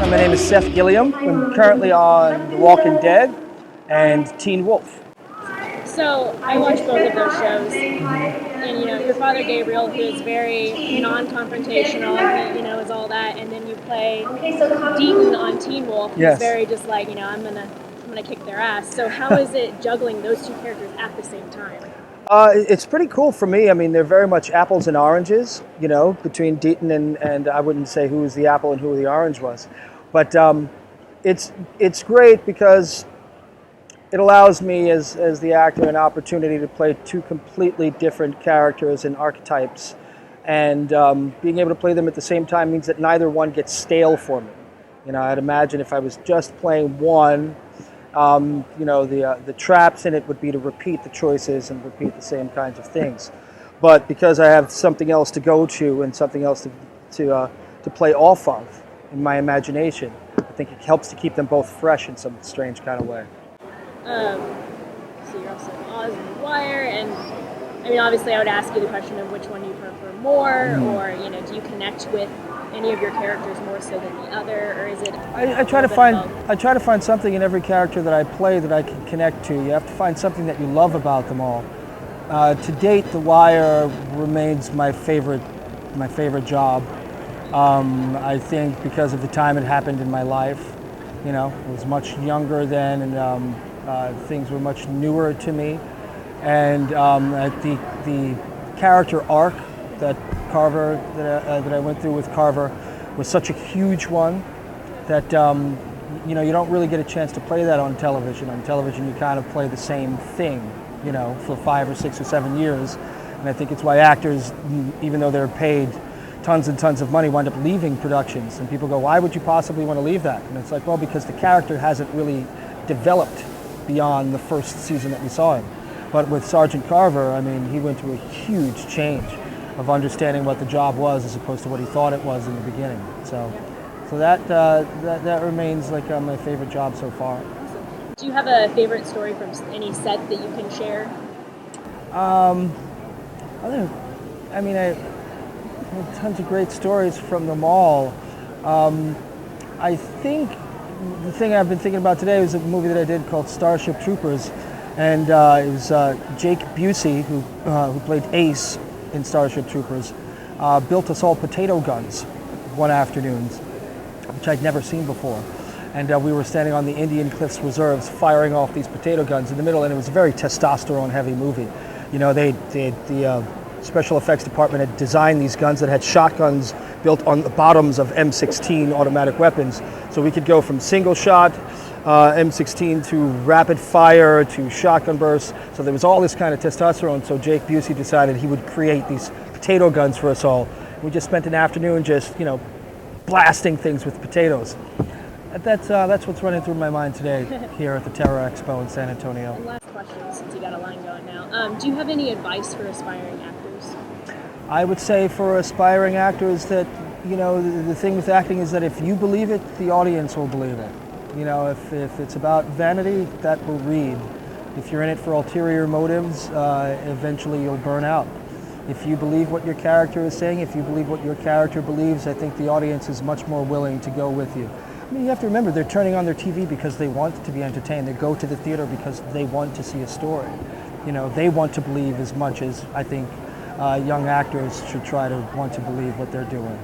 My name is Seth Gilliam. I'm currently on The Walking Dead and Teen Wolf. So I watch both of those shows, and your father Gabriel, who is very non-confrontational, is all that, and then you play Deaton on Teen Wolf, who's Yes. very just like, I'm gonna kick their ass. So how is it juggling those two characters at the same time? It's pretty cool for me. I mean, they're very much apples and oranges, between Deaton and I wouldn't say who was the apple and who the orange was. But it's great because it allows me as the actor an opportunity to play two completely different characters and archetypes. And being able to play them at the same time means that neither one gets stale for me. I'd imagine if I was just playing one, the traps in it would be to repeat the choices and repeat the same kinds of things. But because I have something else to go to and something else to play off of in my imagination, I think it helps to keep them both fresh in some strange kind of way. So you're also in Oz and The Wire, and I mean, obviously, I would ask you the question of which one you prefer more, or do you connect with any of your characters more so than the other, or is it? I try to find something in every character that I play that I can connect to. You have to find something that you love about them all. To date, The Wire remains my favorite job. I think because of the time it happened in my life. I was much younger then, and things were much newer to me. And the character arc that Carver that I went through with Carver was such a huge one that you don't really get a chance to play that on television. On television, you kind of play the same thing, for 5 or 6 or 7 years. And I think it's why actors, even though they're paid tons and tons of money, wind up leaving productions. And people go, why would you possibly want to leave that? And it's like, well, because the character hasn't really developed beyond the first season that we saw him. But with Sergeant Carver, I mean, he went through a huge change of understanding what the job was as opposed to what he thought it was in the beginning. So that remains like my favorite job so far. Do you have a favorite story from any set that you can share? I have tons of great stories from them all. I think the thing I've been thinking about today was a movie that I did called Starship Troopers, and it was Jake Busey, who played Ace in Starship Troopers, built us all potato guns one afternoon, which I'd never seen before. And we were standing on the Indian Cliffs Reserves firing off these potato guns in the middle, and it was a very testosterone-heavy movie. The special effects department had designed these guns that had shotguns built on the bottoms of M16 automatic weapons. So we could go from single shot M16 to rapid fire to shotgun bursts. So there was all this kind of testosterone. So Jake Busey decided he would create these potato guns for us all. We just spent an afternoon just, blasting things with potatoes. That's what's running through my mind today here at the Terror Expo in San Antonio. And last question, since you got a line going now. Do you have any advice for aspiring actors? I would say for aspiring actors that, the thing with acting is that if you believe it, the audience will believe it. If it's about vanity, that will read. If you're in it for ulterior motives, eventually you'll burn out. If you believe what your character is saying, if you believe what your character believes, I think the audience is much more willing to go with you. I mean, you have to remember, they're turning on their TV because they want to be entertained. They go to the theater because they want to see a story. They want to believe as much as I think young actors should try to want to believe what they're doing.